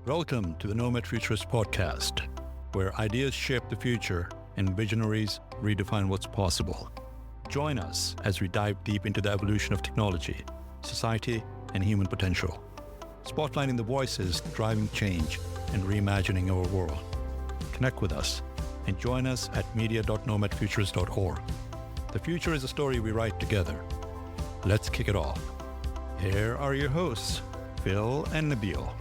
Welcome to the Nomad Futurist podcast, where ideas shape the future and visionaries redefine what's possible. Join us as we dive deep into the evolution of technology, society, and human potential, spotlighting the voices driving change and reimagining our world. Connect with us and join us at media.nomadfuturist.org. The future is a story we write together. Let's kick it off. Here are your hosts, Phil and Nabeel.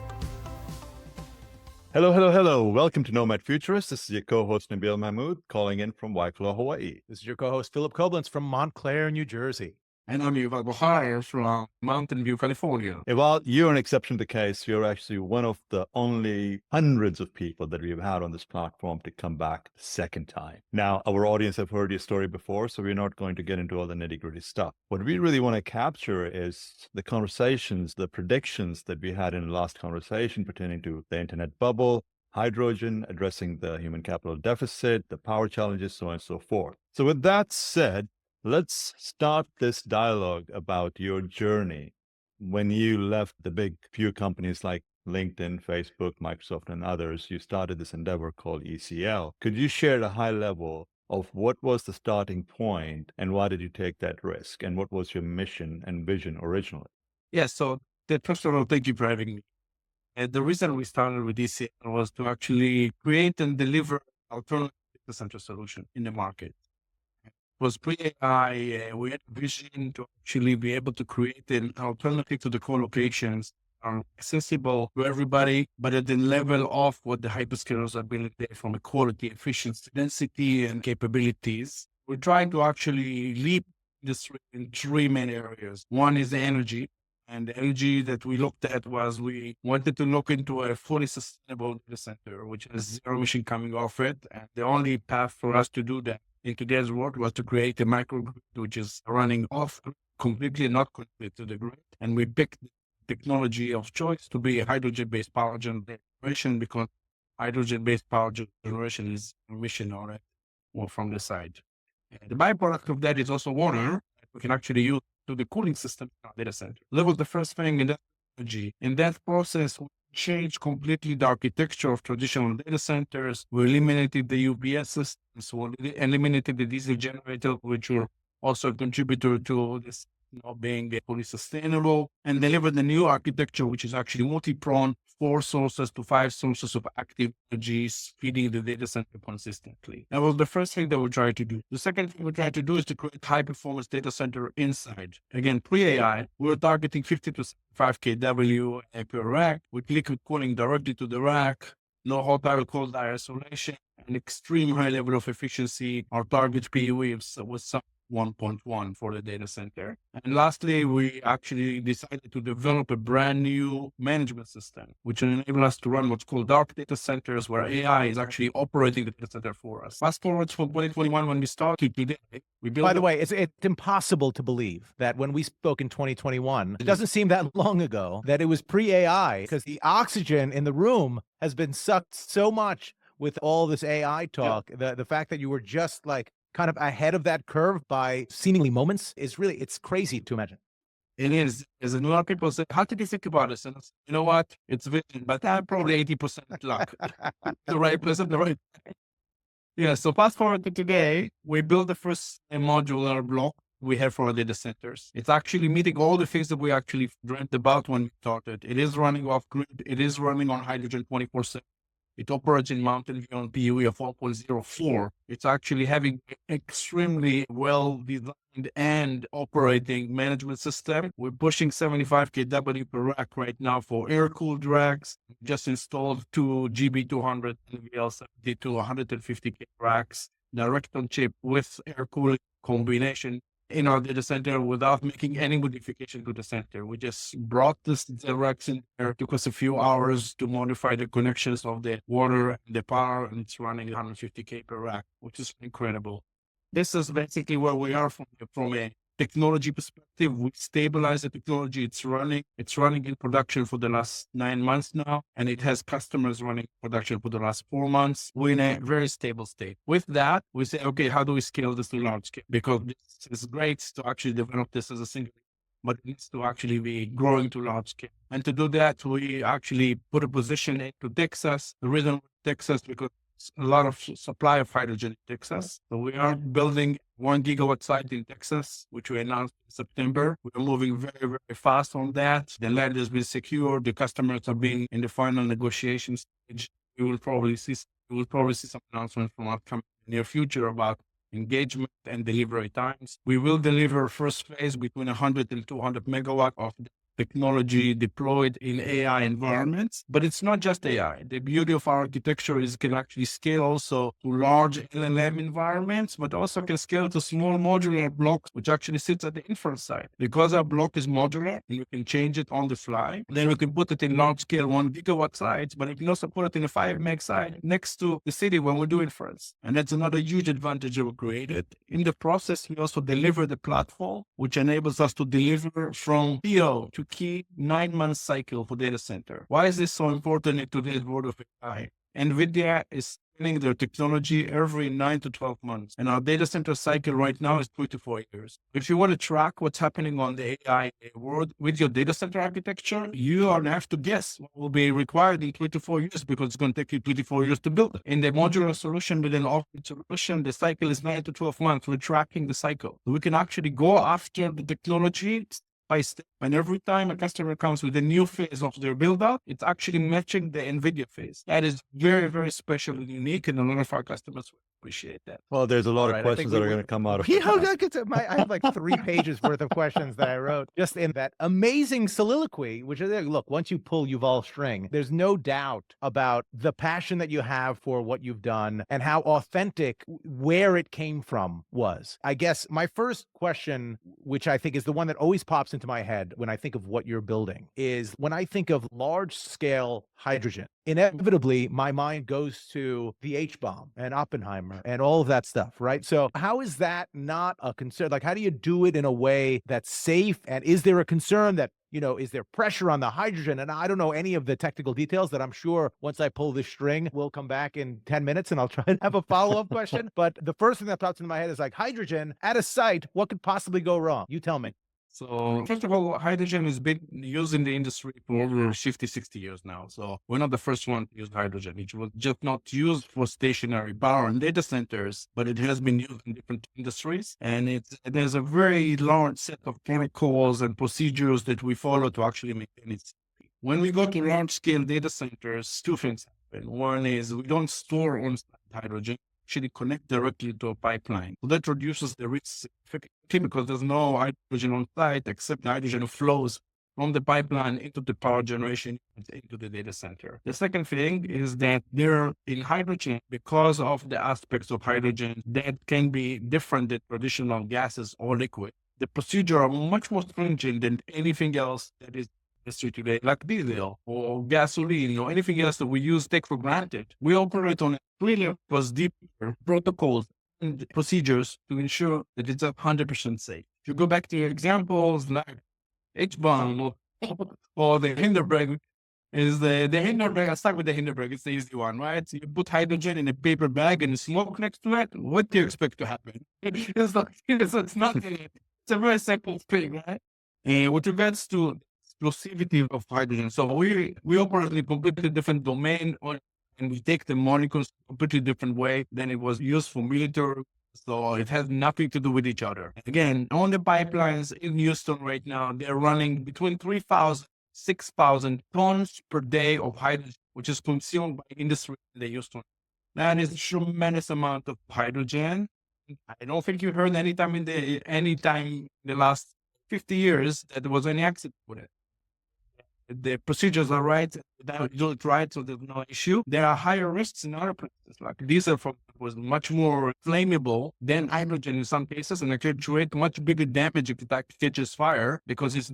Hello. Welcome to Nomad Futurist. This is your co-host, Nabeel Mahmood, calling in from Waikoloa, Hawaii. This is your co-host, Phillip Koblence from Montclair, New Jersey. And I'm Yuval Bachar from Mountain View, California. While you're an exception to the case, you're actually one of the only hundreds of people that we've had on this platform to come back the second time. Now, our audience have heard your story before, so we're not going to get into all the nitty-gritty stuff. What we really want to capture is the conversations, the predictions that we had in the last conversation pertaining to the internet bubble, hydrogen, addressing the human capital deficit, the power challenges, so on and so forth. So with that said, let's start this dialogue about your journey when you left the big few companies like LinkedIn, Facebook, Microsoft, and others. You started this endeavor called ECL. Could you share the high level of what was the starting point and why did you take that risk? And what was your mission and vision originally? Yes, so first of all, thank you for having me. And the reason we started with ECL was to actually create and deliver alternative data center solution in the market. Was pre-AI, we had a vision to actually be able to create an alternative to the co-locations accessible to everybody, but at the level of what the hyperscalers are building there from a quality, efficiency, density, and capabilities. We're trying to actually leap this in three main areas. One is the energy. And the energy that we looked at was we wanted to look into a fully sustainable data center, which has zero emission coming off it. And the only path for us to do that in today's world was to create a microgrid, which is running off completely, not connected to the grid. And we picked the technology of choice to be a hydrogen-based power generation because hydrogen-based power generation is emission on it or from the side. And the byproduct of that is also water that we can actually use to the cooling system in our data center. That was the first thing in that energy. In that process, we changed completely the architecture of traditional data centers. We eliminated the UPS systems. We eliminated the diesel generator, which were also a contributor to this being fully sustainable, and delivered the new architecture, which is actually multi-pronged, 4 sources to 5 sources of active energies feeding the data center consistently. That was the first thing that we tried to do. The second thing we tried to do is to create high-performance data center inside. Again, pre-AI, we were targeting 50 to 75 kW per rack with liquid cooling directly to the rack, no hot air, cold air isolation, and extreme high level of efficiency. Our target PUE was some 1.1 for the data center. And lastly, we actually decided to develop a brand new management system, which will enable us to run what's called dark data centers, where AI is actually operating the data center for us. Fast forward from 2021, when we started today, we built. By the way, it's impossible to believe that when we spoke in 2021, it doesn't seem that long ago, that it was pre-AI, because the oxygen in the room has been sucked so much with all this AI talk. Yeah. The fact that you were just like kind of ahead of that curve by seemingly moments is really, it's crazy to imagine. It is. As a lot of people say, how did you think about this? And you know what? It's vision, but I'm probably 80% luck. The right place at the right time. Yeah, so fast forward to today, we built the first modular block we have for our data centers. It's actually meeting all the things that we actually dreamt about when we started. It is running off grid. It is running on hydrogen 24/7. It operates in Mountain View on PUE of 4.04. It's actually having extremely well-designed and operating management system. We're pushing 75 kW per rack right now for air-cooled racks. Just installed 2 GB200 NVL70 to 150 K racks, direct on chip with air cooling combination in our data center without making any modification to the center. We just brought the racks in there. It took us a few hours to modify the connections of the water and the power, and it's running 150 K per rack, which is incredible. This is basically where we are from a technology perspective. We stabilize the technology. It's running in production for the last 9 months now, and it has customers running production for the last 4 months. We're in a very stable state. With that, we say, okay, how do we scale this to large scale? Because this is great to actually develop this as a single but it needs to actually be growing to large scale. And to do that, we actually put a position into Texas. The reason Texas, because a lot of supply of hydrogen in Texas. So we are building 1 gigawatt site in Texas, which we announced in September. We're moving very, very fast on that. The land has been secured. The customers are being in the final negotiation stage. We will probably see some announcements from upcoming near future about engagement and delivery times. We will deliver first phase between 100 and 200 megawatt of technology deployed in AI environments, but it's not just AI. The beauty of our architecture is it can actually scale also to large LLM environments, but also can scale to small modular blocks, which actually sits at the inference side. Because our block is modular and we can change it on the fly, then we can put it in large scale 1 gigawatt sites, but we can also put it in a 5 meg site next to the city when we do inference. And that's another huge advantage that we created. In the process, we also deliver the platform, which enables us to deliver from PO to key 9-month cycle for data center. Why is this so important in today's world of AI? NVIDIA is scaling their technology every 9 to 12 months. And our data center cycle right now is 3 to 4 years. If you want to track what's happening on the AI world with your data center architecture, you are going to have to guess what will be required in 3 to 4 years because it's going to take you 3 to 4 years to build it. In the modular solution with an off-grid solution, the cycle is 9 to 12 months. We're tracking the cycle. So we can actually go after the technology by step. And every time a customer comes with a new phase of their build out, it's actually matching the NVIDIA phase. That is very, very special and unique. And a lot of our customers will appreciate that. Well, there's a lot of questions that are going to come out of it. I have like 3 pages worth of questions that I wrote just in that amazing soliloquy, which is, look, once you pull Yuval's string, there's no doubt about the passion that you have for what you've done and how authentic where it came from was. I guess my first question, which I think is the one that always pops into my head when I think of what you're building, is when I think of large scale hydrogen, inevitably my mind goes to the H-bomb and Oppenheimer and all of that stuff, right? So how is that not a concern? Like, how do you do it in a way that's safe? And is there a concern that, is there pressure on the hydrogen? And I don't know any of the technical details that I'm sure once I pull this string, we'll come back in 10 minutes and I'll try to have a follow-up question. But the first thing that pops into my head is like, hydrogen at a site, what could possibly go wrong? You tell me. So first of all, hydrogen has been used in the industry for over 50, 60 years now. So we're not the first one to use hydrogen. It was just not used for stationary power and data centers, but it has been used in different industries. And there's a very large set of protocols and procedures that we follow to actually maintain it. When we go to large scale data centers, 2 things happen. One is we don't store on-site hydrogen. Actually connect directly to a pipeline. So that reduces the risk significantly because there's no hydrogen on site except the hydrogen flows from the pipeline into the power generation into the data center. The second thing is that there in hydrogen, because of the aspects of hydrogen that can be different than traditional gases or liquid, the procedure are much more stringent than anything else that is industry today, like diesel or gasoline or anything else that we take for granted. We operate on a cleaner plus deeper protocols and procedures to ensure that it's 100% safe. If you go back to your examples like H-bomb or the Hindenburg, the Hindenburg, I'll start with the Hindenburg, it's the easy one, right? So you put hydrogen in a paper bag and smoke next to it, what do you expect to happen? It's nothing. It's a very simple thing, right? With regards to explosivity of hydrogen. So we operate in a completely different domain and we take the molecules a completely different way than it was used for military. So it has nothing to do with each other. Again, on the pipelines in Houston right now, they're running between 3,000, 6,000 tons per day of hydrogen, which is consumed by industry in the Houston. That is a tremendous amount of hydrogen. I don't think you heard any time in the last 50 years that there was any accident with it. The procedures are right, you do it right, so there's no issue. There are higher risks in other places, like diesel was much more flammable than hydrogen in some cases, and it can create much bigger damage if it catches fire, because it's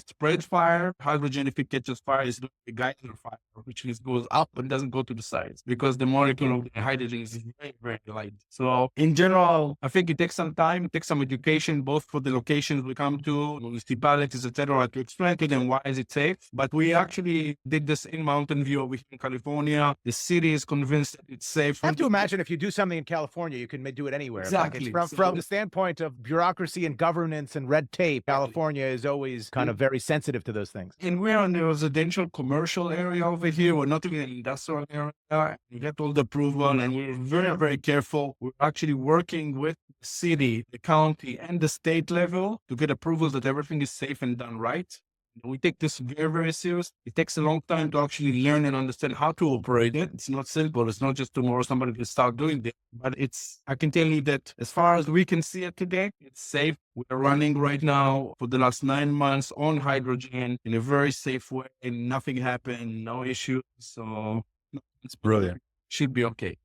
spread fire. Hydrogen, if it catches fire, is doing a geyser fire, which means goes up and doesn't go to the sides, because the molecule of the hydrogen is very, very light. So in general, I think it takes some time, it takes some education, both for the locations we come to, municipalities, etc., to explain to them why is it safe. But we actually did this in Mountain View over here in California. The city is convinced that it's safe. I have to imagine if you do something in California, you can do it anywhere. Exactly. Like from the standpoint of bureaucracy and governance and red tape, California is always kind of very sensitive to those things. And we're in the residential commercial area over here. We're not even in the industrial area. We get all the approval, and we're very, very careful. We're actually working with the city, the county, and the state level to get approvals that everything is safe and done right. We take this very, very serious. It takes a long time to actually learn and understand how to operate it. It's not simple. It's not just tomorrow somebody can start doing this. But I can tell you that as far as we can see it today, it's safe. We're running right now for the last 9 months on hydrogen in a very safe way. Nothing happened, no issues. So it's Brilliant. Should be okay.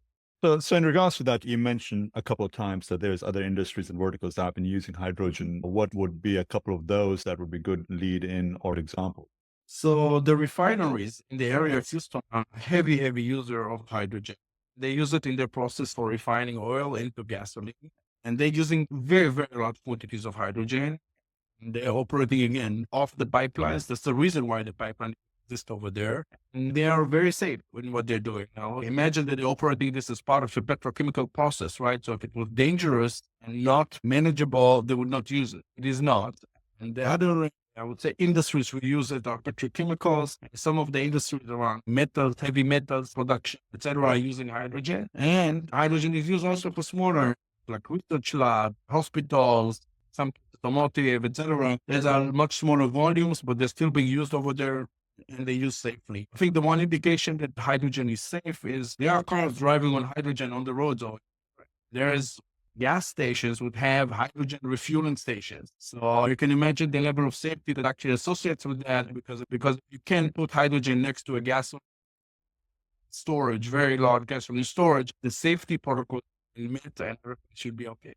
So in regards to that, you mentioned a couple of times that there's other industries and verticals that have been using hydrogen. What would be a couple of those that would be good lead in or example? So the refineries in the area of Houston are a heavy user of hydrogen. They use it in their process for refining oil into gasoline. And they're using very, very large quantities of hydrogen. And they're operating again off the pipelines. That's the reason why the pipeline exists over there. And they are very safe in what they're doing. Now, imagine that they're operating this as part of a petrochemical process, right? So if it was dangerous and not manageable, they would not use it. It is not. And the other, I would say, industries we use it are petrochemicals. Some of the industries around metals, heavy metals production, etc., are using hydrogen. And hydrogen is used also for smaller, like research lab, hospitals, some automotive, etc. These are much smaller volumes, but they're still being used over there, and they use safely. I think the one indication that hydrogen is safe is there are cars driving on hydrogen on the roads. There's gas stations would have hydrogen refueling stations. So you can imagine the level of safety that actually associates with that, because you can put hydrogen next to a gas storage, very large gasoline storage, the safety protocol met and everything should be okay.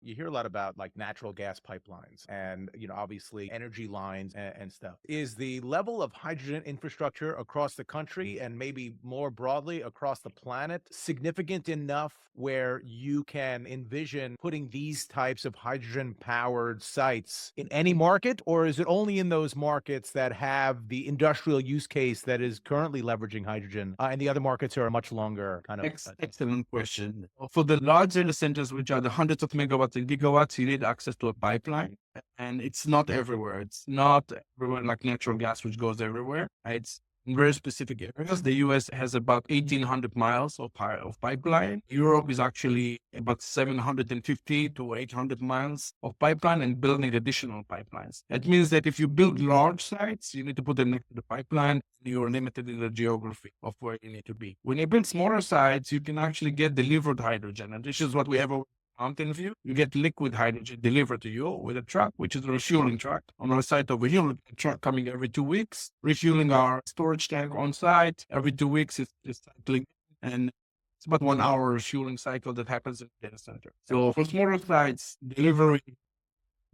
You hear a lot about like natural gas pipelines and, obviously energy lines and stuff. Is the level of hydrogen infrastructure across the country and maybe more broadly across the planet significant enough where you can envision putting these types of hydrogen powered sites in any market? Or is it only in those markets that have the industrial use case that is currently leveraging hydrogen and the other markets are a much longer kind of? Excellent question. For the large data centers, which are the hundreds of megawatts and gigawatts, you need access to a pipeline, and it's not everywhere. It's not everywhere like natural gas, which goes everywhere. It's in very specific areas. The US has about 1,800 miles of pipeline. Europe is actually about 750 to 800 miles of pipeline and building additional pipelines. That means that if you build large sites, you need to put them next to the pipeline. You're limited in the geography of where you need to be. When you build smaller sites, you can actually get delivered hydrogen. And this is what we have over Mountain View. You get liquid hydrogen delivered to you with a truck, which is a refueling truck. On our site over here, a truck coming every 2 weeks, refueling our storage tank on site. Every 2 weeks, it's cycling, and it's about 1 hour refueling cycle that happens in the data center. So for smaller sites, delivery,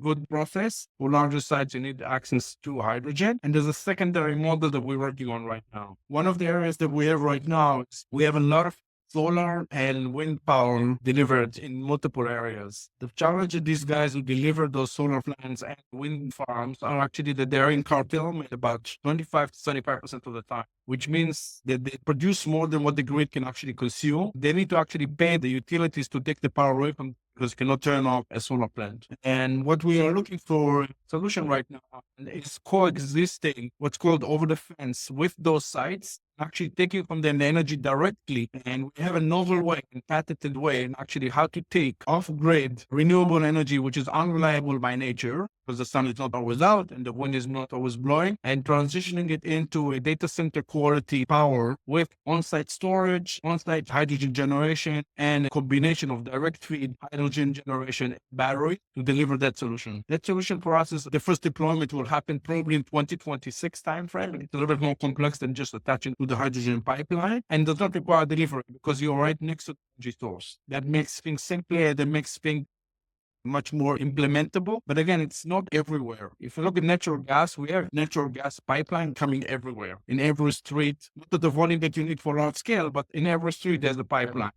good process. For larger sites, you need access to hydrogen. And there's a secondary model that we're working on right now. One of the areas that we have right now is we have a lot of solar and wind power delivered in multiple areas. The challenge of these guys who deliver those solar plants and wind farms are actually that they're in curtailment about 25 to 75% of the time, which means that they produce more than what the grid can actually consume. They need to actually pay the utilities to take the power away from, because you cannot turn off a solar plant. And what we are looking for a solution right now is coexisting, what's called over the fence, with those sites, actually taking from them the energy directly. And we have a novel way, a patented way, and actually how to take off-grid renewable energy, which is unreliable by nature, because the sun is not always out and the wind is not always blowing, and transitioning it into a data center quality power with on-site storage, on-site hydrogen generation, and a combination of direct feed hydrogen generation battery to deliver that solution. That solution for us is the first deployment will happen probably in 2026 timeframe. It's a little bit more complex than just attaching to the hydrogen pipeline, and does not require delivery because you're right next to the energy source. That makes things simpler, that makes things much more implementable. But again, it's not everywhere. If you look at natural gas, we have natural gas pipeline coming everywhere, in every street, not at the volume that you need for large scale, but in every street there's a pipeline.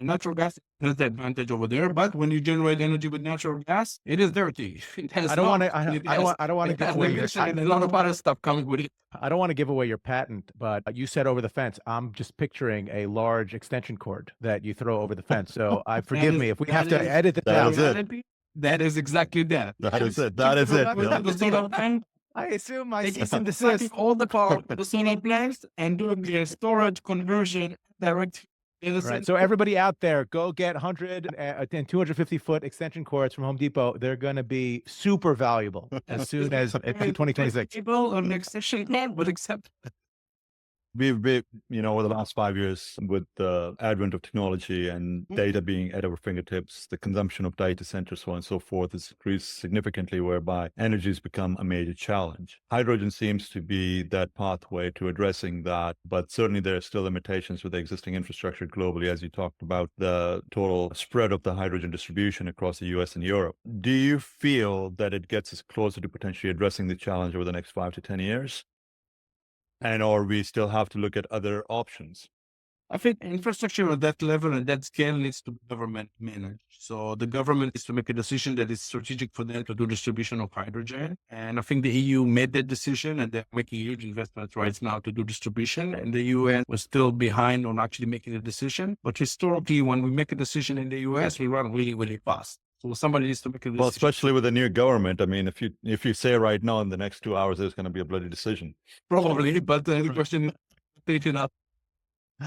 Natural gas has the advantage over there, but when you generate energy with natural gas, it is dirty. It has I don't want NOx, to. it I don't has- want. I don't want to it give has away your. emission and a lot of other stuff coming with it. I don't want to give away your patent, but you said over the fence. I'm just picturing a large extension cord that you throw over the fence. So forgive me if we have to edit this that out. is it. Reality, that is exactly that. That is it. That is it. With Yeah. the solar panel, I assume my they cease can and suck desist. all the power to the solar plants and do the storage conversion direct. Right. So everybody out there, go get 100 and 250 foot extension cords from Home Depot. They're going to be super valuable as soon as 2026. People on the extension plan would accept. We've over the last 5 years, with the advent of technology and data being at our fingertips, the consumption of data centers, so on and so forth, has increased significantly, whereby energy has become a major challenge. Hydrogen seems to be that pathway to addressing that, but certainly there are still limitations with the existing infrastructure globally, as you talked about the total spread of the hydrogen distribution across the US and Europe. Do you feel that it gets us closer to potentially addressing the challenge over the next 5 to 10 years? And or we still have to look at other options? I think infrastructure at that level and that scale needs to be government managed. So the government needs to make a decision that is strategic for them to do distribution of hydrogen. And I think the EU made that decision and they're making huge investments right now to do distribution. And the US was still behind on actually making a decision. But historically, when we make a decision in the US, we run really, really fast. So somebody needs to make a decision. Well, especially with the new government. I mean, if you say right now in the next 2 hours, there's going to be a bloody decision. Probably, but the question is up.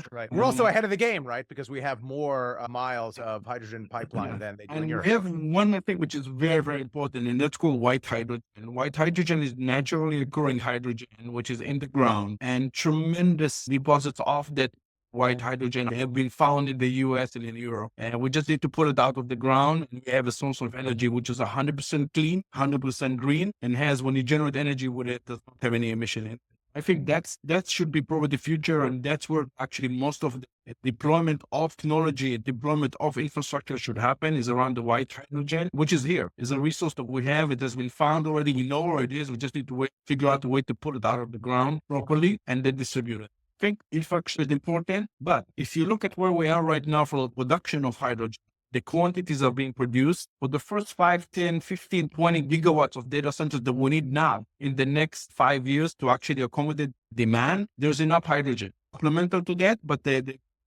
Right. We're also ahead of the game, right? Because we have more miles of hydrogen pipeline than they do in And Europe. we have one thing which is very, very important, and that's called white hydrogen. White hydrogen is naturally occurring hydrogen, which is in the ground, and tremendous deposits of that white hydrogen have been found in the US and in Europe. And we just need to pull it out of the ground. And we have a source of energy which is 100% clean, 100% green, and has, when you generate energy with it, does not have any emission in it. I think that should be probably the future, and that's where actually most of the deployment of technology, deployment of infrastructure should happen, is around the white hydrogen, which is here. It's a resource that we have. It has been found already. We know where it is. We just need to figure out a way to pull it out of the ground properly and then distribute it. I think infrastructure is important, but if you look at where we are right now for the production of hydrogen, the quantities are being produced for the first 5, 10, 15, 20 gigawatts of data centers that we need now in the next 5 years to actually accommodate demand. There's enough hydrogen supplemental to that, but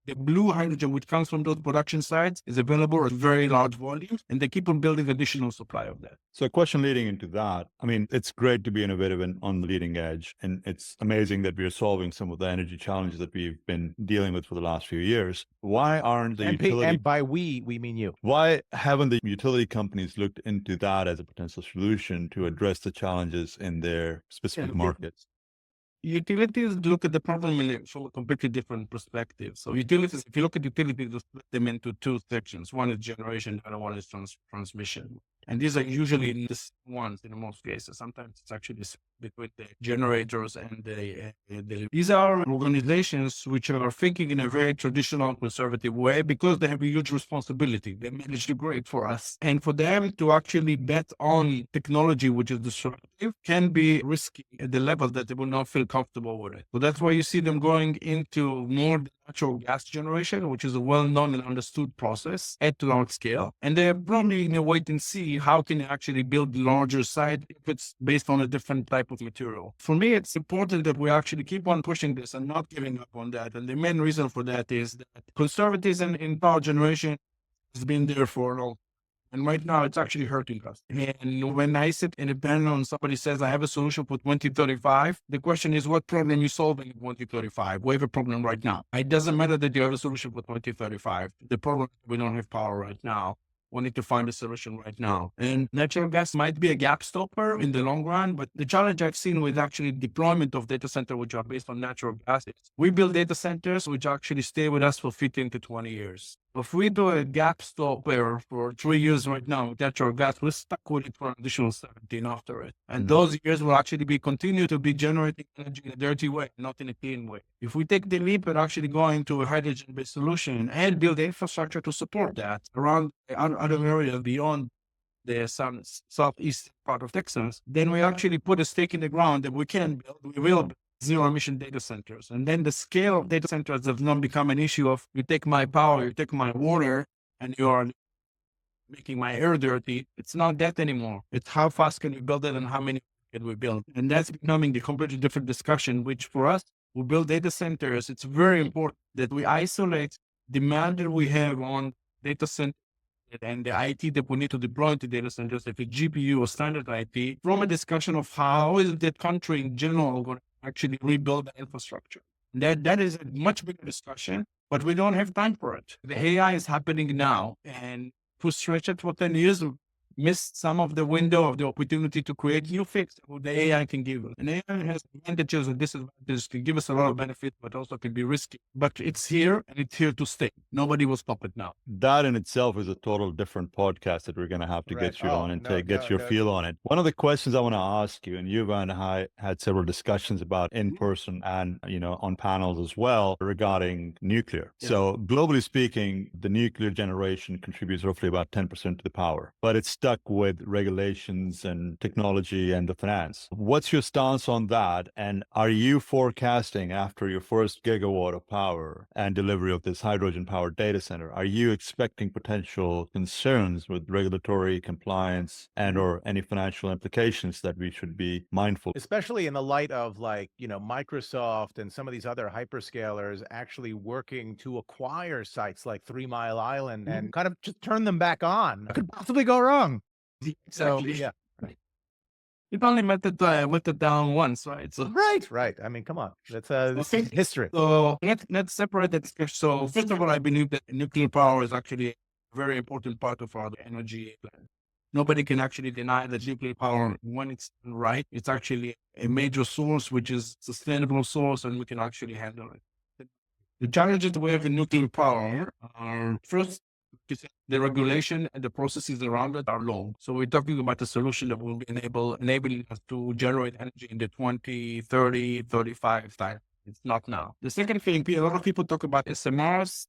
the blue hydrogen, which comes from those production sites, is available at very large volumes, and they keep on building additional supply of that. So a question leading into that, I mean, it's great to be innovative and on the leading edge, and it's amazing that we are solving some of the energy challenges that we've been dealing with for the last few years. Why aren't the utility... And by we mean you. Why haven't the utility companies looked into that as a potential solution to address the challenges in their specific markets? Utilities look at the problem from a completely different perspective. So utilities, if you look at utilities, you split them into two sections. One is generation, the other one is transmission. And these are usually the same ones in most cases. Sometimes it's actually between the generators and the... These are organizations which are thinking in a very traditional, conservative way because they have a huge responsibility. They manage the grid for us. And for them to actually bet on technology which is disruptive can be risky at the level that they will not feel comfortable with it. So that's why you see them going into more natural gas generation, which is a well-known and understood process at large scale. And they're probably in a wait and see how can they actually build larger site if it's based on a different type of material. For me, it's important that we actually keep on pushing this and not giving up on that. And the main reason for that is that conservatism in power generation has been there for a long time. And right now, it's actually hurting us. And when I sit in a panel and somebody says, I have a solution for 2035, the question is, what problem are you solving in 2035? We have a problem right now. It doesn't matter that you have a solution for 2035. The problem is we don't have power right now. We need to find a solution right now. And natural gas might be a gap stopper in the long run, but the challenge I've seen with actually deployment of data centers which are based on natural gas is we build data centers which actually stay with us for 15 to 20 years. If we do a gap stopper for 3 years right now with natural gas, we're stuck with it for an additional 17 after it. And those years will actually continue to be generating energy in a dirty way, not in a clean way. If we take the leap and actually go into a hydrogen-based solution and build the infrastructure to support that around other areas beyond the southeast part of Texas, then we actually put a stake in the ground that we can build, we will build. zero emission data centers. And then the scale of data centers has not become an issue of you take my power, you take my water, and you are making my air dirty. It's not that anymore. It's how fast can we build it and how many can we build. And that's becoming the completely different discussion, which for us who build data centers, it's very important that we isolate demand that we have on data centers and the IT that we need to deploy into data centers, if it's GPU or standard IT, from a discussion of how is the country in general going to actually rebuild the infrastructure. That is a much bigger discussion, but we don't have time for it. The AI is happening now, and to stretch it for 10 years, we missed some of the window of the opportunity to create new fix what the AI can give us. And AI has advantages and disadvantages, can give us a lot of benefit, but also can be risky. But it's here and it's here to stay. Nobody will stop it now. That in itself is a total different podcast that we're going to have to get you on and get your feel on it. One of the questions I want to ask you, and you and I had several discussions about in person and, on panels as well regarding nuclear. Yes. So globally speaking, the nuclear generation contributes roughly about 10% to the power, but it's stuck with regulations and technology and the finance. What's your stance on that? And are you forecasting after your first gigawatt of power and delivery of this hydrogen powered data center, are you expecting potential concerns with regulatory compliance and or any financial implications that we should be mindful? Especially in the light of Microsoft and some of these other hyperscalers actually working to acquire sites like 3 Mile Island and kind of just turn them back on. What could possibly go wrong? Exactly. So, yeah. It only melted down once, right? So Right. I mean, come on. That's history. So let's separate that discussion. So first of all, I believe that nuclear power is actually a very important part of our energy plan. Nobody can actually deny that nuclear power, when it's done right, it's actually a major source, which is sustainable source, and we can actually handle it. The challenges we have in nuclear power are first, the regulation and the processes around it are long. So we're talking about a solution that will be enabling us to generate energy in the 20, 30, 35 time. It's not now. The second thing, a lot of people talk about SMRs,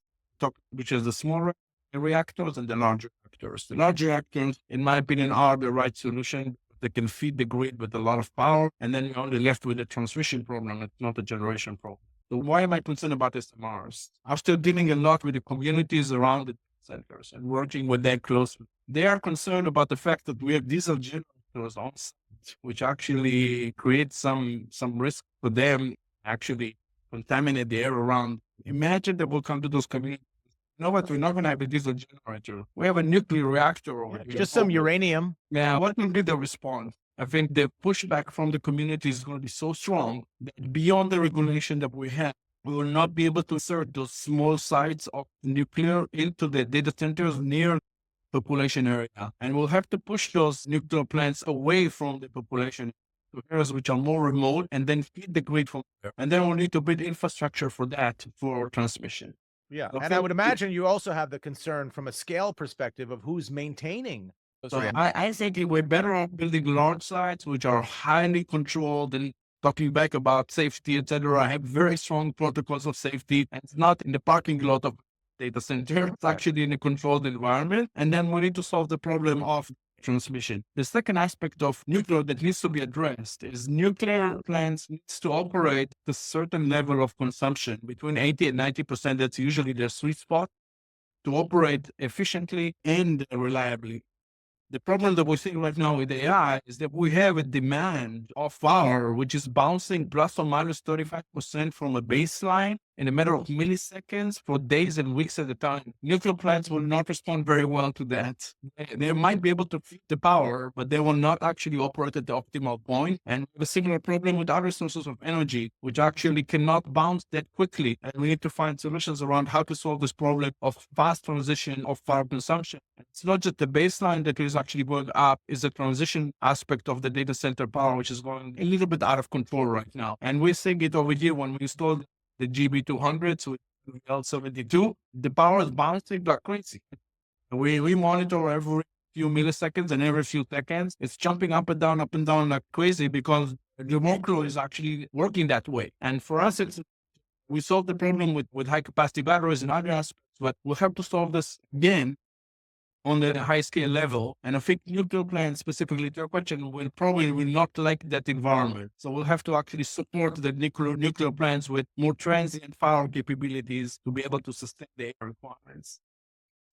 which is the small reactors and the large reactors. The large reactors, in my opinion, are the right solution. They can feed the grid with a lot of power, and then you're only left with a transmission problem. It's not a generation problem. So why am I concerned about SMRs? After dealing a lot with the communities around the centers and working with them closely, they are concerned about the fact that we have diesel generators on site, which actually creates some risk for them, actually contaminate the air around. Imagine that we'll come to those communities. You know what? We're not going to have a diesel generator. We have a nuclear reactor over here. Just some uranium. Yeah, what will be the response? I think the pushback from the community is going to be so strong that beyond the regulation that we have, we will not be able to insert those small sites of nuclear into the data centers near population area. And we'll have to push those nuclear plants away from the population to areas which are more remote and then feed the grid from there. And then we'll need to build infrastructure for that, for transmission. Yeah. And I would imagine you also have the concern from a scale perspective of who's maintaining. So I think we're better off building large sites, which are highly controlled and talking back about safety, etc. I have very strong protocols of safety, and it's not in the parking lot of data center. It's actually in a controlled environment. And then we need to solve the problem of transmission. The second aspect of nuclear that needs to be addressed is nuclear plants needs to operate at a certain level of consumption between 80 and 90%. That's usually their sweet spot to operate efficiently and reliably. The problem that we're seeing right now with AI is that we have a demand of power, which is bouncing plus or minus 35% from a baseline in a matter of milliseconds for days and weeks at a time. Nuclear plants will not respond very well to that. They might be able to feed the power, but they will not actually operate at the optimal point. And we have a similar problem with other sources of energy, which actually cannot bounce that quickly. And we need to find solutions around how to solve this problem of fast transition of power consumption. It's not just the baseline that is actually going up, is the transition aspect of the data center power, which is going a little bit out of control right now. And we're seeing it over here when we installed the GB200s with L72, the power is bouncing like crazy. We monitor every few milliseconds and every few seconds. It's jumping up and down like crazy because the workload is actually working that way. And for us, we solved the problem with high capacity batteries and other aspects, but we'll have to solve this again on the high scale level. And I think nuclear plants, specifically to your question, will not like that environment. So we'll have to actually support the nuclear plants with more transient power capabilities to be able to sustain the air requirements.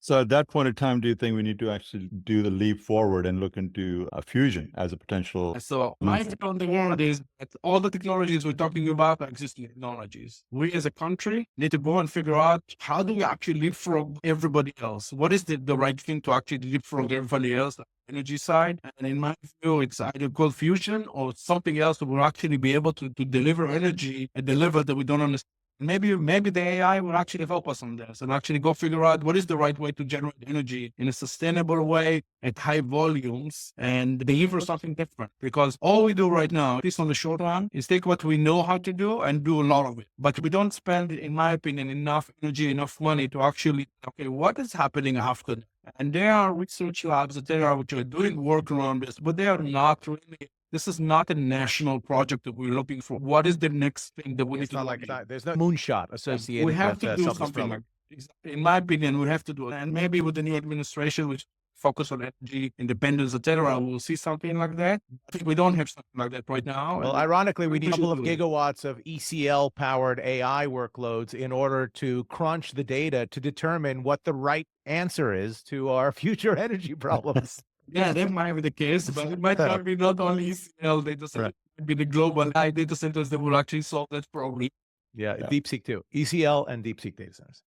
So at that point in time, do you think we need to actually do the leap forward and look into fusion as a potential? So my take on the world is that all the technologies we're talking about are existing technologies. We as a country need to go and figure out, how do we actually leapfrog everybody else? What is the right thing to actually leapfrog everybody else on the energy side? And in my view, it's either called fusion or something else that will actually be able to deliver energy at the level that we don't understand. Maybe the AI will actually help us on this and actually go figure out what is the right way to generate energy in a sustainable way at high volumes and deliver something different. Because all we do right now, at least on the short run, is take what we know how to do and do a lot of it. But we don't spend, in my opinion, enough energy, enough money to actually, okay, what is happening after that? And there are research labs that which are doing work around this, but they are not really. This is not a national project that we're looking for. What is the next thing that we need to do? There's no moonshot associated We have with to do something like that. In my opinion, we have to do it. And maybe with the new administration, which focus on energy independence, etc., we'll see something like that. I think we don't have something like that right now. Well, ironically, we need a couple of gigawatts of ECL-powered AI workloads in order to crunch the data to determine what the right answer is to our future energy problems. Yeah, that might be the case, but it might not be not only ECL data centers, it might be the global AI data centers that will actually solve that problem. Yeah, DeepSeek too. ECL and DeepSeek data centers.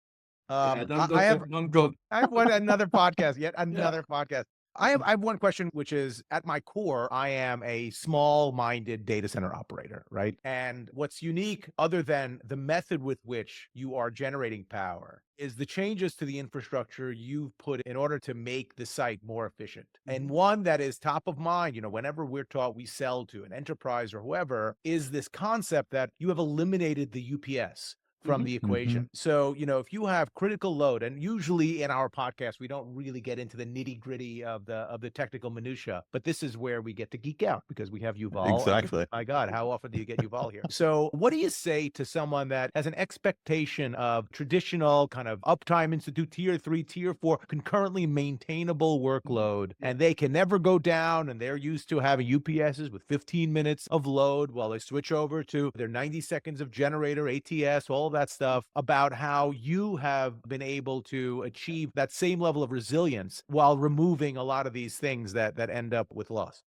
I have another podcast, yet another podcast. I have one question, which is, at my core, I am a small-minded data center operator, right? And what's unique, other than the method with which you are generating power, is the changes to the infrastructure you've put in order to make the site more efficient. And one that is top of mind, whenever we're taught, we sell to an enterprise or whoever, is this concept that you have eliminated the UPS from the equation. So, if you have critical load, and usually in our podcast, we don't really get into the nitty gritty of the technical minutia, but this is where we get to geek out because we have Yuval. Exactly. My God, how often do you get Yuval here? So what do you say to someone that has an expectation of traditional kind of Uptime Institute tier 3, tier 4, concurrently maintainable workload, and they can never go down, and they're used to having UPSs with 15 minutes of load while they switch over to their 90 seconds of generator, ATS, all that stuff, about how you have been able to achieve that same level of resilience while removing a lot of these things that end up with loss?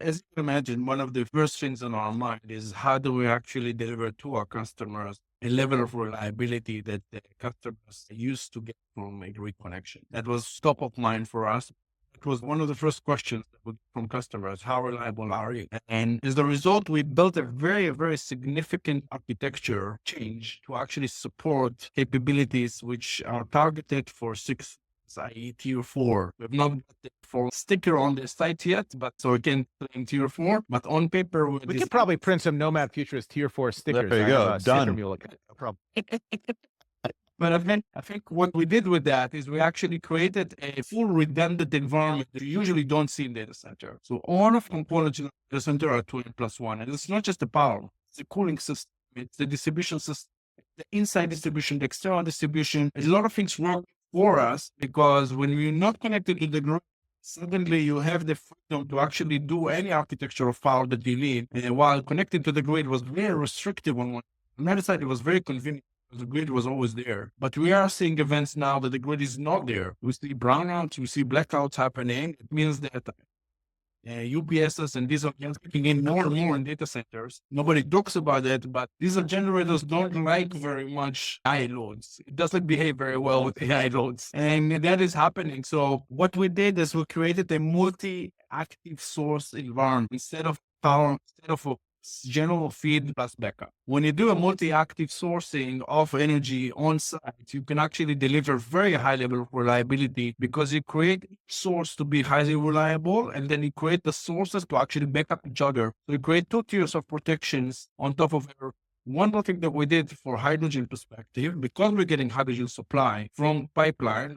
As you can imagine, one of the first things on our mind is, how do we actually deliver to our customers a level of reliability that the customers used to get from a grid connection? That was top of mind for us. It was one of the first questions from customers: how reliable are you? And as a result, we built a very, very significant architecture change to actually support capabilities which are targeted for 6, i.e. tier 4. We have not got the full sticker on the site yet, but so we can claim tier 4. But on paper, we could probably print some Nomad Futurist tier 4 stickers. There you go, done. No problem. But I think what we did with that is we actually created a full redundant environment that you usually don't see in data center. So all of the components in the data center are 2N+1. And it's not just the power, it's the cooling system, it's the distribution system, the inside distribution, the external distribution. A lot of things work for us, because when you're not connected to the grid, suddenly you have the freedom to actually do any architecture of power that you need. And while connecting to the grid was very restrictive on the other side, it was very convenient. The grid was always there. But we are seeing events now that the grid is not there. We see brownouts, we see blackouts happening. It means that UPSs and diesel generators kicking in more and more in data centers. Nobody talks about that, but diesel generators don't like very much high loads. It doesn't behave very well with high loads. And that is happening. So what we did is we created a multi-active source environment instead of power, instead of a general feed plus backup. When you do a multi-active sourcing of energy on site, you can actually deliver very high level of reliability, because you create each source to be highly reliable, and then you create the sources to actually back up each other. So you create 2 tiers of protections on top of it. One more thing that we did for hydrogen perspective, because we're getting hydrogen supply from pipeline,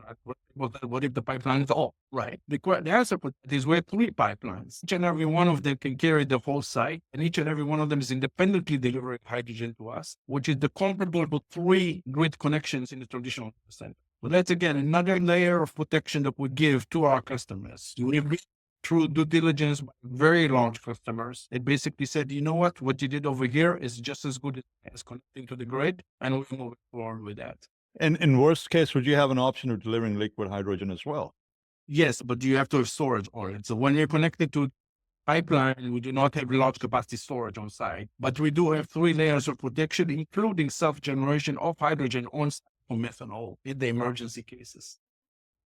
what if the pipeline is off, right? The answer is we have 3 pipelines. Each and every one of them can carry the whole site, and each and every one of them is independently delivering hydrogen to us, which is the comparable to 3 grid connections in the traditional data center. But that's again another layer of protection that we give to our customers. We've been through due diligence by very large customers. It basically said, you know what you did over here is just as good as connecting to the grid, and we're moving forward with that. And in worst case, would you have an option of delivering liquid hydrogen as well? Yes, but you have to have storage on it. So when you're connected to pipeline, we do not have large capacity storage on site, but we do have 3 layers of protection, including self-generation of hydrogen on site for methanol in the emergency cases.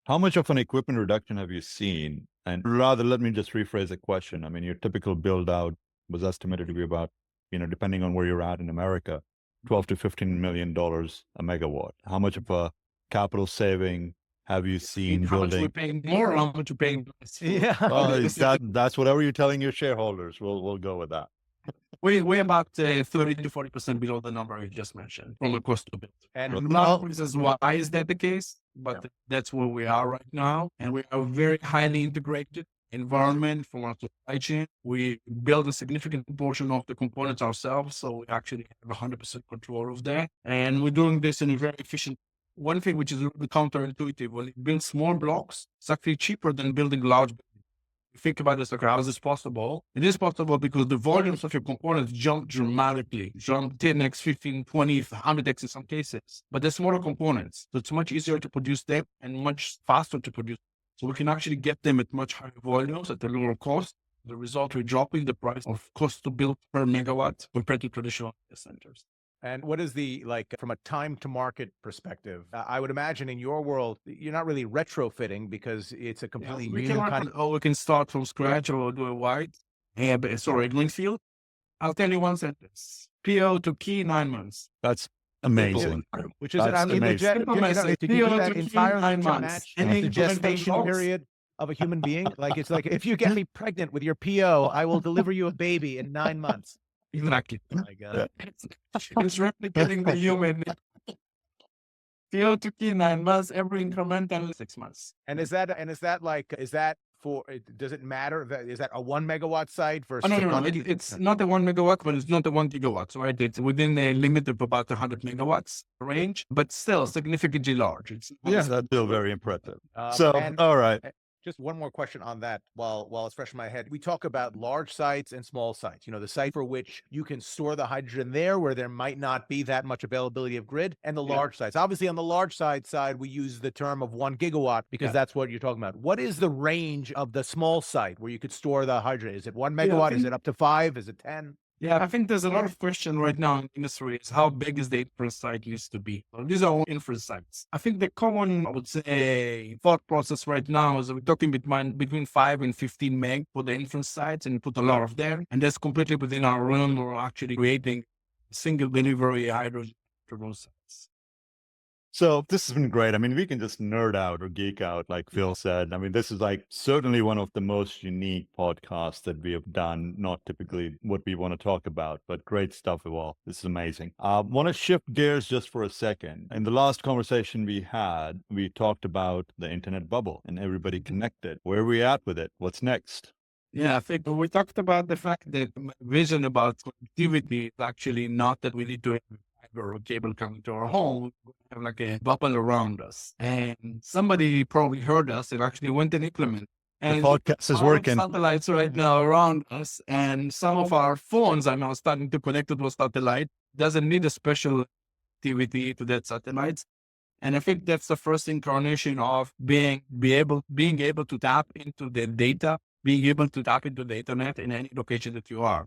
How much of an equipment reduction have you seen? And rather, let me just rephrase the question. I mean, your typical build out was estimated to be about, depending on where you're at in America, $12 to $15 million a megawatt. How much of a capital saving have you seen How much building? we're paying more, how much we're paying less. Yeah. Well, that's whatever you're telling your shareholders. We'll go with that. We're about 30 to 40% below the number you just mentioned from a cost to build. And A lot of reasons why is that the case, but that's where we are right now. And we are a very highly integrated environment from our supply chain. We build a significant portion of the components ourselves, so we actually have 100% control of that. And we're doing this in a very efficient. One thing which is a little bit counterintuitive, when you build small blocks, it's actually cheaper than building large buildings. You think about this, okay, how is this possible? It is possible because the volumes of your components jump dramatically, jump 10x, 15, 20, 100x in some cases. But they're smaller components, so it's much easier to produce them and much faster to produce. So we can actually get them at much higher volumes at a lower cost. The result, we're dropping the price of cost to build per megawatt compared to traditional data centers. And what is from a time to market perspective? I would imagine in your world, you're not really retrofitting because it's a completely We new kind of. we can start from scratch or do a wide. Greenfield. I'll tell you one sentence. PO to key 9 months. That's amazing. Which is, That's I mean, amazing. did you do that entirely to 9 match And the gestation period of a human being? It's like, if you get me pregnant with your PO, I will deliver you a baby in 9 months. Exactly. Oh my God. It's replicating the human. PO to key 9 months, every incremental 6 months. And is that for, does it matter? Is that a 1 megawatt site versus? No. It's not a 1 megawatt, but it's not a 1 gigawatt, right? It's within a limit of about 100 megawatts range, but still significantly large. Yeah, that's still very impressive. And All right. just one more question on that while it's fresh in my head. We talk about large sites and small sites, the site for which you can store the hydrogen there where there might not be that much availability of grid, and the large sites. Obviously, on the large side, we use the term of 1 gigawatt because that's what you're talking about. What is the range of the small site where you could store the hydrogen? Is it 1 megawatt? Is it up to 5? Is it 10? Yeah, I think there's a lot of question right now in the industry is how big is the inference site used to be. So these are all inference sites. I think the common, I would say, thought process right now is we're talking between 5 and 15 meg for the inference sites and put a lot of there. And that's completely within our realm. We're actually creating single delivery hydrogen to those sites. So this has been great. I mean, we can just nerd out or geek out, like Phil said. I mean, this is certainly one of the most unique podcasts that we have done. Not typically what we want to talk about, but great stuff as well. This is amazing. I want to shift gears just for a second. In the last conversation we had, we talked about the internet bubble and everybody connected. Where are we at with it? What's next? Yeah, I think we talked about the fact that vision about connectivity is actually not that we need to have or a cable coming to our home. We have like a bubble around us. And somebody probably heard us and actually went and implemented. And the podcast is working. Satellites right now around us, and some of our phones are now starting to connect to those satellites. Doesn't need a special activity to that satellites. And I think that's the first incarnation of being able to tap into the data, being able to tap into the internet in any location that you are.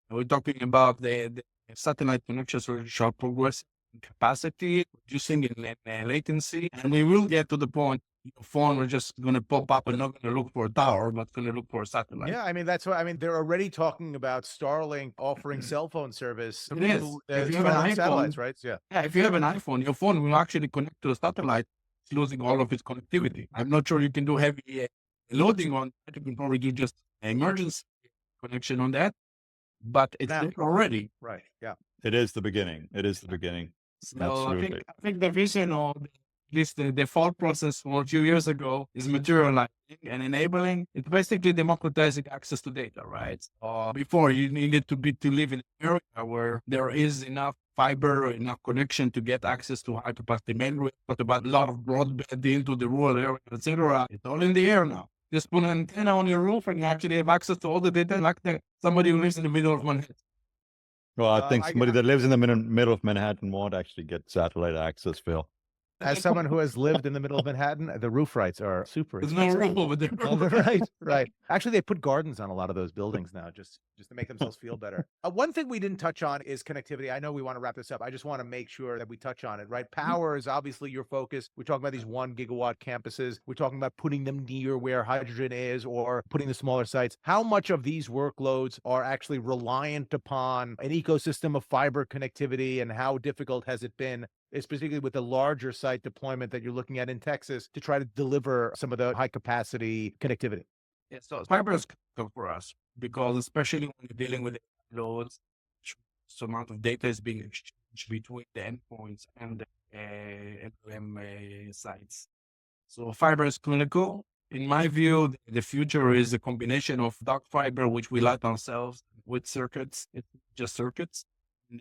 We're talking about the satellite connections which are progressing in capacity, reducing in latency, and we will get to the point your phone is just going to pop up and not going to look for a tower, but going to look for a satellite. Yeah, I mean, that's what, they're already talking about Starlink offering cell phone service. It is. If you have an iPhone, satellites, right? Yeah, if you have an iPhone, your phone will actually connect to a satellite, it's losing all of its connectivity. I'm not sure you can do heavy loading on that. You can probably do just an emergency connection on that. But it's there already. Right. Yeah. It is the beginning. It is the beginning. So Absolutely. I think the vision or at least the default process from a few years ago is materializing and enabling. It's basically democratizing access to data, right? Before you needed to live in an area where there is enough fiber, enough connection to get access to high capacity memory, but about a lot of broadband into the rural area, etc. It's all in the air now. Just put an antenna on your roof and you actually have access to all the data like somebody who lives in the middle of Manhattan. Well, I think somebody that lives in the middle of Manhattan won't actually get satellite access, Phil. As someone who has lived in the middle of Manhattan, the roof rights are super There's expensive. no roof over there. Right, right. Actually, they put gardens on a lot of those buildings now, just to make themselves feel better. One thing we didn't touch on is connectivity. I know we want to wrap this up. I just want to make sure that we touch on it, right? Power is obviously your focus. We're talking about these 1 gigawatt campuses. We're talking about putting them near where hydrogen is or putting the smaller sites. How much of these workloads are actually reliant upon an ecosystem of fiber connectivity, and how difficult has it been, particularly with the larger site deployment that you're looking at in Texas, to try to deliver some of the high capacity connectivity? Yeah, so fiber is critical for us because especially when you're dealing with loads, so amount of data is being exchanged between the endpoints and the LLM sites. So fiber is critical. In my view, the future is a combination of dark fiber, which we light ourselves, with circuits, it's just circuits.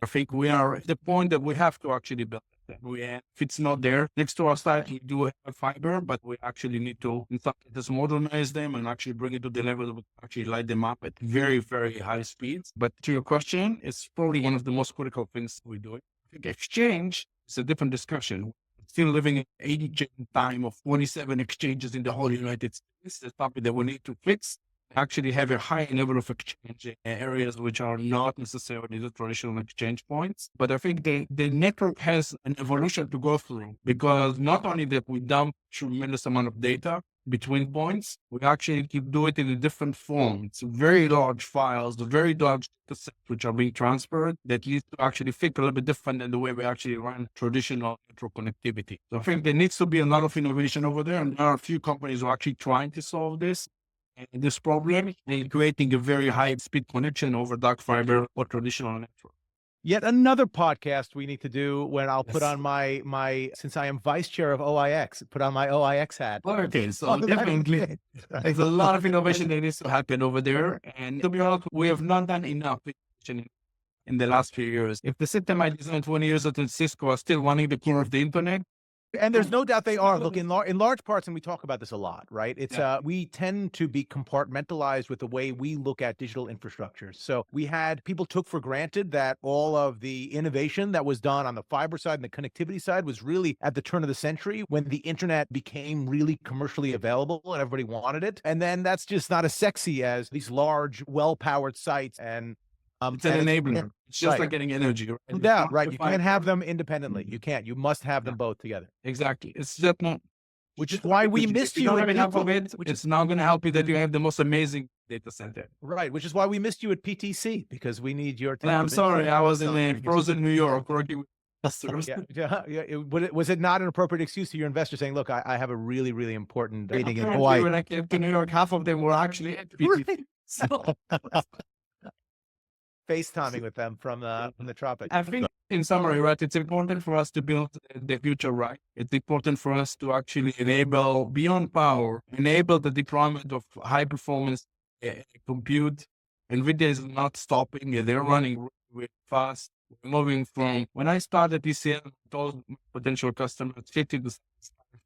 I think we are at the point that we have to actually build that. If it's not there next to our site, we do have fiber, but we actually need to, in fact, just modernize them and actually bring it to the level that we actually light them up at very, very high speeds. But to your question, it's probably one of the most critical things we do. I think exchange is a different discussion. We're still living in aging time of 27 exchanges in the whole United States. It's a topic that we need to fix. Actually have a high level of exchange in areas which are not necessarily the traditional exchange points. But I think the network has an evolution to go through, because not only that we dump tremendous amount of data between points, we actually keep doing it in a different form. It's very large files, very large data sets which are being transferred that needs to actually think a little bit different than the way we actually run traditional network connectivity. So I think there needs to be a lot of innovation over there, and there are a few companies who are actually trying to solve this. And this problem in creating a very high speed connection over dark fiber or traditional network. Yet another podcast we need to do when I'll put on my since I am vice chair of OIX, put on my OIX hat. Okay, so definitely there's a lot of innovation that needs to happen over there. And to be honest, we have not done enough in the last few years. If the system I designed 20 years ago at Cisco are still running the core of the internet, and there's no doubt they are. Look, in large parts, and we talk about this a lot, right? It's we tend to be compartmentalized with the way we look at digital infrastructure. So people took for granted that all of the innovation that was done on the fiber side and the connectivity side was really at the turn of the century, when the internet became really commercially available and everybody wanted it. And then that's just not as sexy as these large, well-powered sites. And it's an enabler. It's just like getting energy. Right? No doubt, right? You can't have them independently. You can't. You must have them both together. Exactly. It's just not. Which is why we missed you. It's now going to help you that you have the most amazing data center. Right. Which is why we missed you at PTC, because we need your. I'm sorry. I was in frozen New York working with customers. Yeah. Was it not an appropriate excuse to your investors saying, "Look, I have a really, really important meeting in Hawaii"? Hawaii. When I came to New York, half of them were actually at PTC. Right. So. FaceTiming with them from the tropics. I think, in summary, right, it's important for us to build the future right. It's important for us to actually enable, beyond power, enable the deployment of high performance compute. NVIDIA is not stopping. They're running really fast. We're moving from, when I started ECL, I told potential customers 50 to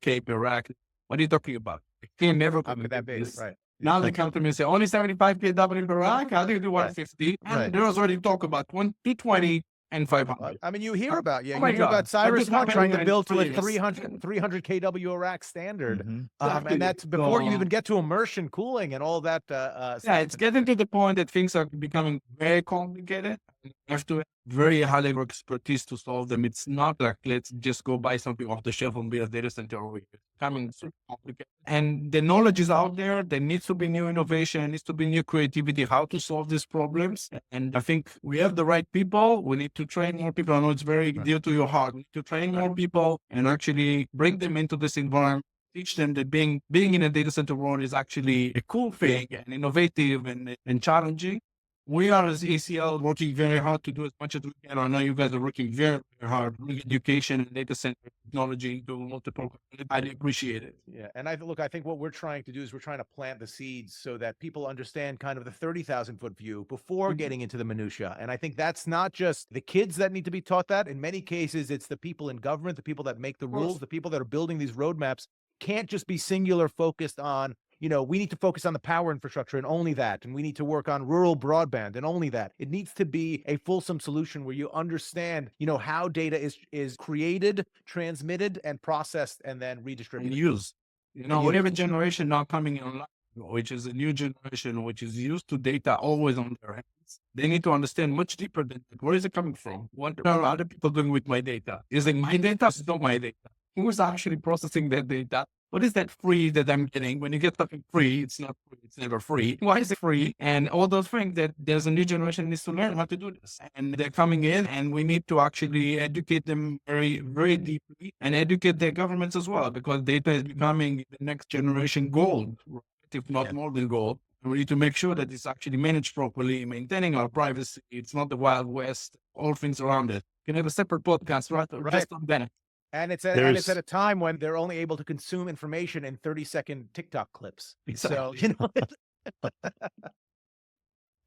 75K per rack. What are you talking about? It can never come that base, right? Now they come to me and say, only 75K doubling per rack? How do you do 150? And there's already talk about 220 and 500. I mean, you hear about, you hear about Cyrus trying to build to a 300 kW rack standard. Exactly. And that's before you even get to immersion cooling and all that. It's getting to the point that things are becoming very complicated. You have to have very high level expertise to solve them. It's not like, let's just go buy something off the shelf and build a data center over here. It's becoming super complicated. And the knowledge is out there. There needs to be new innovation, needs to be new creativity, how to solve these problems. And I think we have the right people. We need to train more people. I know it's very dear to your heart. We need to train more people and actually bring them into this environment. Teach them that being in a data center world is actually a cool thing and innovative and challenging. We are as ACL working very hard to do as much as we can. I know you guys are working very, very hard, bring education and data center technology into multiple. I appreciate it. Yeah. And I think what we're trying to do is we're trying to plant the seeds so that people understand kind of the 30,000-foot view before getting into the minutia. And I think that's not just the kids that need to be taught that. In many cases, it's the people in government, the people that make the rules, the people that are building these roadmaps can't just be singular focused on, we need to focus on the power infrastructure and only that. And we need to work on rural broadband and only that. It needs to be a fulsome solution where you understand, how data is created, transmitted, and processed, and then redistributed. And use. We have a generation now coming online, which is a new generation, which is used to data always on their hands. They need to understand much deeper than that. Where is it coming from? What are other people doing with my data? Is it my data? It's not my data. Who's actually processing that data? What is that free that I'm getting? When you get something free, it's not free. It's never free. Why is it free? And all those things that there's a new generation needs to learn how to do this. And they're coming in and we need to actually educate them very, very deeply and educate their governments as well, because data is becoming the next generation gold, right? If not more than gold. We need to make sure that it's actually managed properly, maintaining our privacy. It's not the Wild West, all things around it. You can have a separate podcast, right? Just on that. And it's at a time when they're only able to consume information in 30-second TikTok clips. Exactly. So,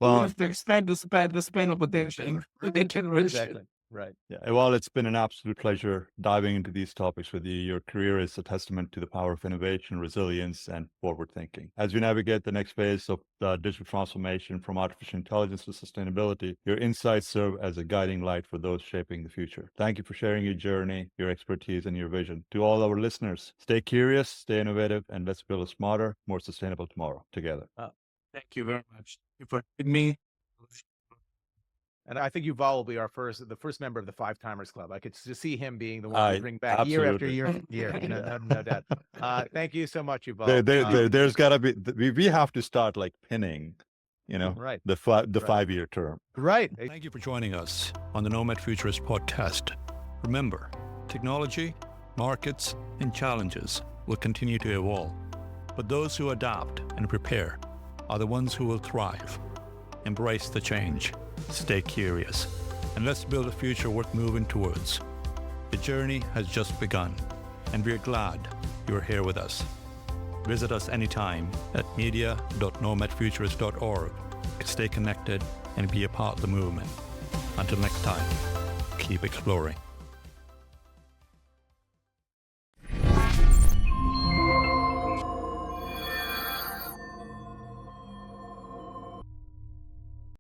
Well, we have to expand the span of attention. exactly. Right. yeah, well, it's been an absolute pleasure diving into these topics with you. Your career is a testament to the power of innovation, resilience, and forward thinking. As we navigate the next phase of the digital transformation from artificial intelligence to sustainability, your insights serve as a guiding light for those shaping the future. Thank you for sharing your journey, your expertise, and your vision. To all our listeners, stay curious, stay innovative, and let's build a smarter, more sustainable tomorrow together. Thank you very much. Thank you for having me. And I think Yuval will be the first member of the 5 Timers Club. I could just see him being the one to bring back year after year after year. No doubt. Thank you so much, Yuval. There's got to be, we have to start like pinning, right. the 5-year term. Right. Thank you for joining us on the Nomad Futurist podcast. Remember, technology, markets, and challenges will continue to evolve, but those who adapt and prepare are the ones who will thrive. Embrace the change. Stay curious, and let's build a future worth moving towards. The journey has just begun, and we're glad you're here with us. Visit us anytime at media.nomadfuturist.org. Stay connected and be a part of the movement. Until next time, keep exploring.